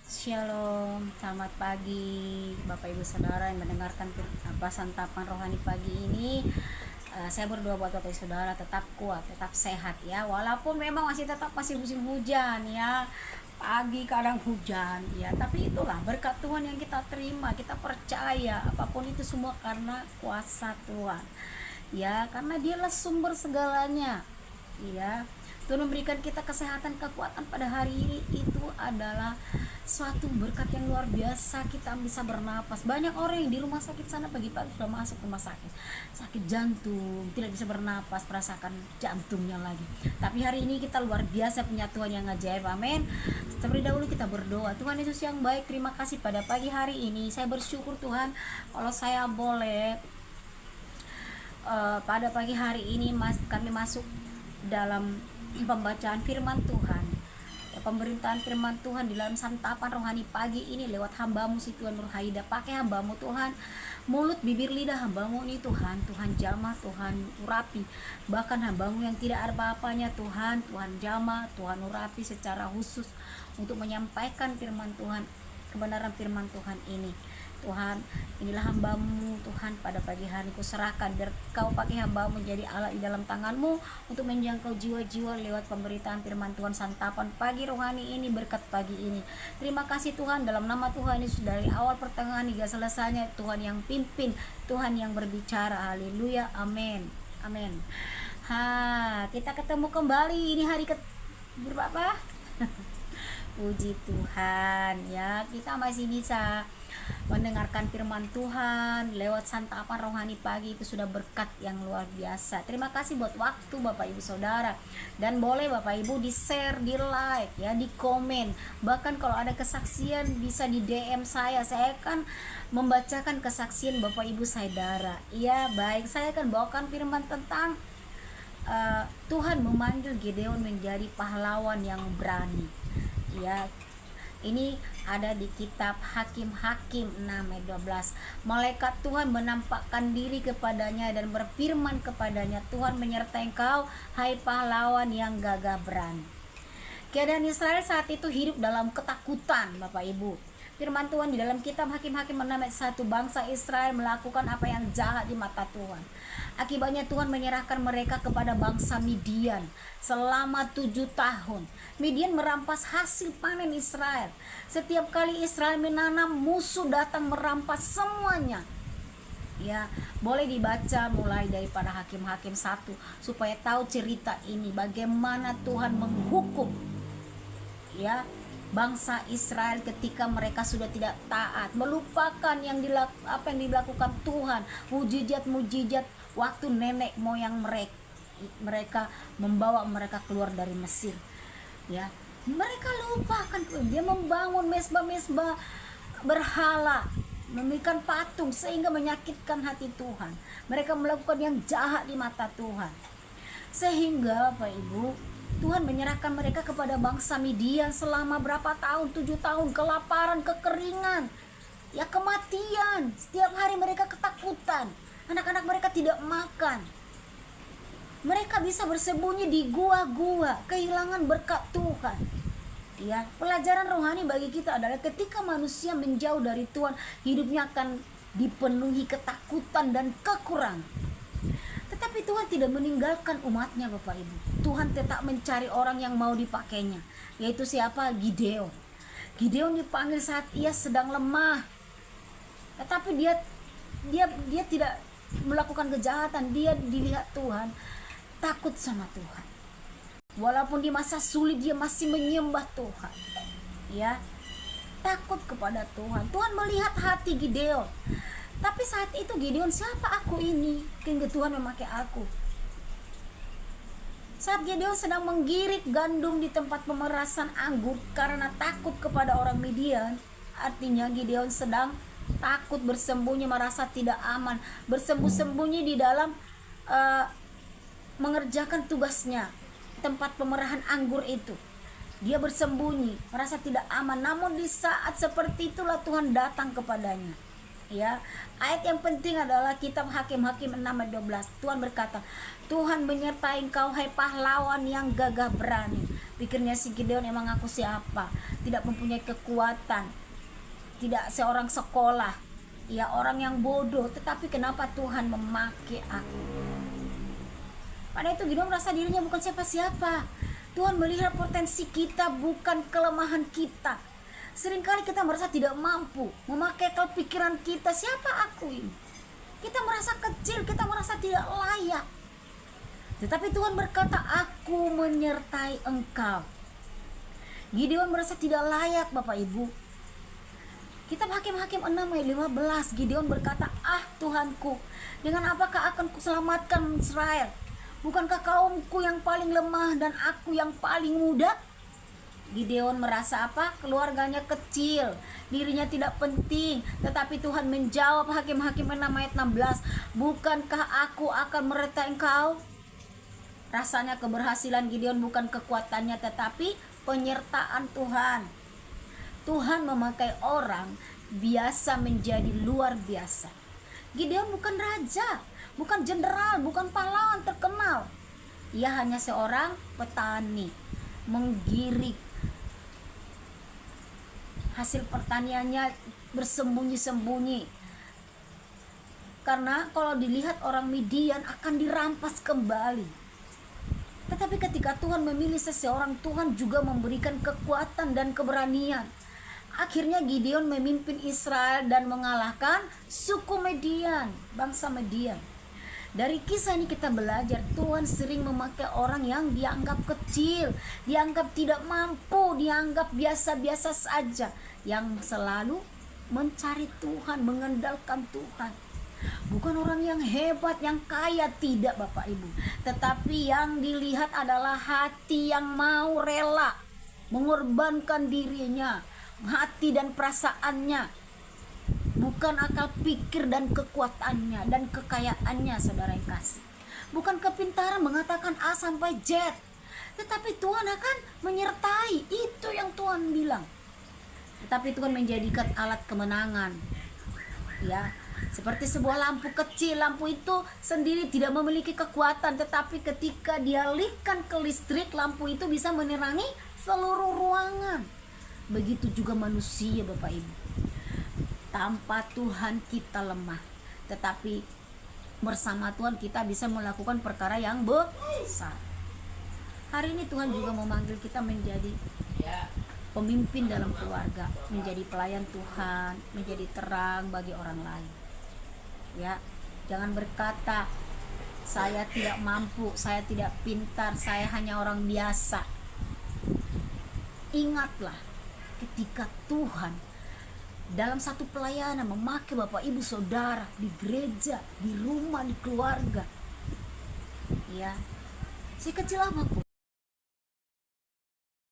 Shalom, selamat pagi Bapak Ibu Saudara yang mendengarkan santapan rohani pagi ini. Saya berdoa buat Bapak Ibu Saudara tetap kuat, tetap sehat ya. Walaupun memang masih musim hujan ya. Pagi kadang hujan ya, tapi itulah berkat Tuhan yang kita terima. Kita percaya apapun itu semua karena kuasa Tuhan. Ya, karena Dialah sumber segalanya. Ya. Tuhan memberikan kita kesehatan, kekuatan pada hari ini, itu adalah suatu berkat yang luar biasa. Kita bisa bernapas. Banyak orang yang di rumah sakit sana pagi-pagi sudah masuk rumah sakit, sakit jantung, tidak bisa bernapas, merasakan jantungnya lagi. Tapi hari ini kita luar biasa punya Tuhan yang ajaib. Amin. Seperti dahulu kita berdoa. Tuhan Yesus yang baik, terima kasih pada pagi hari ini. Saya bersyukur Tuhan kalau saya boleh pada pagi hari ini kami masuk dalam pembacaan firman Tuhan, pemberitaan firman Tuhan di dalam santapan rohani pagi ini lewat hambamu si Tuhan Nur Haida. Pakai hambamu Tuhan, mulut bibir lidah hambamu ini Tuhan jamah, Tuhan urapi. Bahkan hambamu yang tidak ada apa-apanya Tuhan jamah, Tuhan urapi secara khusus untuk menyampaikan firman Tuhan, kebenaran firman Tuhan ini. Tuhan, inilah hambamu Tuhan, pada pagi hari ku serahkan, biar kau pakai hambamu menjadi alat di dalam tanganmu untuk menjangkau jiwa-jiwa lewat pemberitaan firman Tuhan, santapan pagi rohani ini, berkat pagi ini. Terima kasih Tuhan, dalam nama Tuhan Yesus, dari awal pertengahan hingga selesainya Tuhan yang pimpin, Tuhan yang berbicara. Haleluya, amin, amin. Kita ketemu kembali, ini hari berapa? Puji Tuhan ya, kita masih bisa mendengarkan firman Tuhan lewat santapan rohani pagi. Itu sudah berkat yang luar biasa. Terima kasih buat waktu Bapak Ibu Saudara, dan boleh Bapak Ibu di share, di like ya, di komen. Bahkan kalau ada kesaksian bisa di DM saya akan membacakan kesaksian Bapak Ibu Saudara. Iya, baik, saya akan bawakan firman tentang Tuhan memanggil Gideon menjadi pahlawan yang berani ya. Ini ada di kitab Hakim-Hakim 6:12. Malaikat Tuhan menampakkan diri kepadanya dan berfirman kepadanya, Tuhan menyertai engkau, hai pahlawan yang gagah berani. Keadaan Israel saat itu hidup dalam ketakutan Bapak Ibu. Firman Tuhan di dalam kitab Hakim-Hakim 6:1, bangsa Israel melakukan apa yang jahat di mata Tuhan. Akibatnya Tuhan menyerahkan mereka kepada bangsa Midian selama 7 tahun. Midian merampas hasil panen Israel. Setiap kali Israel menanam, musuh datang merampas semuanya. Ya, boleh dibaca mulai daripada Hakim-Hakim 1 supaya tahu cerita ini, bagaimana Tuhan menghukum ya bangsa Israel ketika mereka sudah tidak taat, melupakan yang dilakukan Tuhan, mujizat waktu nenek moyang mereka membawa mereka keluar dari Mesir ya. Mereka lupakan, dia membangun mesbah berhala, membikin patung sehingga menyakitkan hati Tuhan. Mereka melakukan yang jahat di mata Tuhan, sehingga Bapak Ibu, Tuhan menyerahkan mereka kepada bangsa Midian selama berapa tahun? 7 tahun, kelaparan, kekeringan ya, kematian. Setiap hari mereka ketakutan, anak-anak mereka tidak makan. Mereka bisa bersembunyi di gua-gua, kehilangan berkat Tuhan ya. Pelajaran rohani bagi kita adalah ketika manusia menjauh dari Tuhan, hidupnya akan dipenuhi ketakutan dan kekurangan. Tetapi Tuhan tidak meninggalkan umatnya Bapak Ibu. Tuhan tetap mencari orang yang mau dipakainya, yaitu siapa? Gideon. Gideon dipanggil saat ia sedang lemah. Tetapi dia tidak melakukan kejahatan. Dia dilihat Tuhan, takut sama Tuhan. Walaupun di masa sulit dia masih menyembah Tuhan. Ya, takut kepada Tuhan. Tuhan melihat hati Gideon. Tapi saat itu Gideon, siapa aku ini hingga Tuhan memakai aku? Saat Gideon sedang menggirik gandum di tempat pemerasan anggur karena takut kepada orang Midian, artinya Gideon sedang takut, bersembunyi, merasa tidak aman, bersembunyi di dalam mengerjakan tugasnya, tempat pemerahan anggur itu. Dia bersembunyi, merasa tidak aman. Namun di saat seperti itulah Tuhan datang kepadanya. Ya, ayat yang penting adalah kitab Hakim-Hakim 6:12. Tuhan berkata, Tuhan menyertai engkau, hai pahlawan yang gagah berani. Pikirnya si Gideon, emang aku siapa? Tidak mempunyai kekuatan, tidak seorang sekolah, ya orang yang bodoh, tetapi kenapa Tuhan memakai aku? Pada itu Gideon merasa dirinya bukan siapa-siapa. Tuhan melihat potensi kita, bukan kelemahan kita. Seringkali kita merasa tidak mampu, memakai pikiran kita, siapa aku ini? Kita merasa kecil, kita merasa tidak layak. Tetapi Tuhan berkata, aku menyertai engkau. Gideon merasa tidak layak, Bapak Ibu. Kitab Hakim-Hakim 6 ayat 15, Gideon berkata, Tuhanku, dengan apakah akan kuselamatkan Israel? Bukankah kaumku yang paling lemah dan aku yang paling muda? Gideon merasa keluarganya kecil, dirinya tidak penting. Tetapi Tuhan menjawab, Hakim-Hakim 6 ayat 16, bukankah aku akan menyertai engkau? Rasanya keberhasilan Gideon bukan kekuatannya, tetapi penyertaan Tuhan. Tuhan memakai orang biasa menjadi luar biasa. Gideon bukan raja, bukan jenderal, bukan pahlawan terkenal. Ia hanya seorang petani, menggiring hasil pertaniannya bersembunyi-sembunyi. Karena kalau dilihat orang Midian akan dirampas kembali. Tetapi ketika Tuhan memilih seseorang, Tuhan juga memberikan kekuatan dan keberanian. Akhirnya Gideon memimpin Israel dan mengalahkan suku Midian, bangsa Midian. Dari kisah ini kita belajar, Tuhan sering memakai orang yang dianggap kecil, dianggap tidak mampu, dianggap biasa-biasa saja, yang selalu mencari Tuhan, mengandalkan Tuhan. Bukan orang yang hebat, yang kaya, tidak Bapak Ibu. Tetapi yang dilihat adalah hati yang mau rela mengorbankan dirinya, hati dan perasaannya, bukan akal pikir dan kekuatannya dan kekayaannya, saudara yang kasih. Bukan kepintaran mengatakan A sampai Z, tetapi Tuhan akan menyertai. Itu yang Tuhan bilang. Tetapi Tuhan menjadikan alat kemenangan, ya, seperti sebuah lampu kecil. Lampu itu sendiri tidak memiliki kekuatan, tetapi ketika dialihkan ke listrik, lampu itu bisa menerangi seluruh ruangan. Begitu juga manusia, Bapak Ibu. Tanpa Tuhan kita lemah, tetapi bersama Tuhan kita bisa melakukan perkara yang besar. Hari ini Tuhan juga memanggil kita menjadi pemimpin dalam keluarga, menjadi pelayan Tuhan, menjadi terang bagi orang lain. Ya, jangan berkata saya tidak mampu, saya tidak pintar, saya hanya orang biasa. Ingatlah ketika Tuhan dalam satu pelayanan memakai Bapak Ibu Saudara di gereja, di rumah, di keluarga. Ya, sekecil apapun,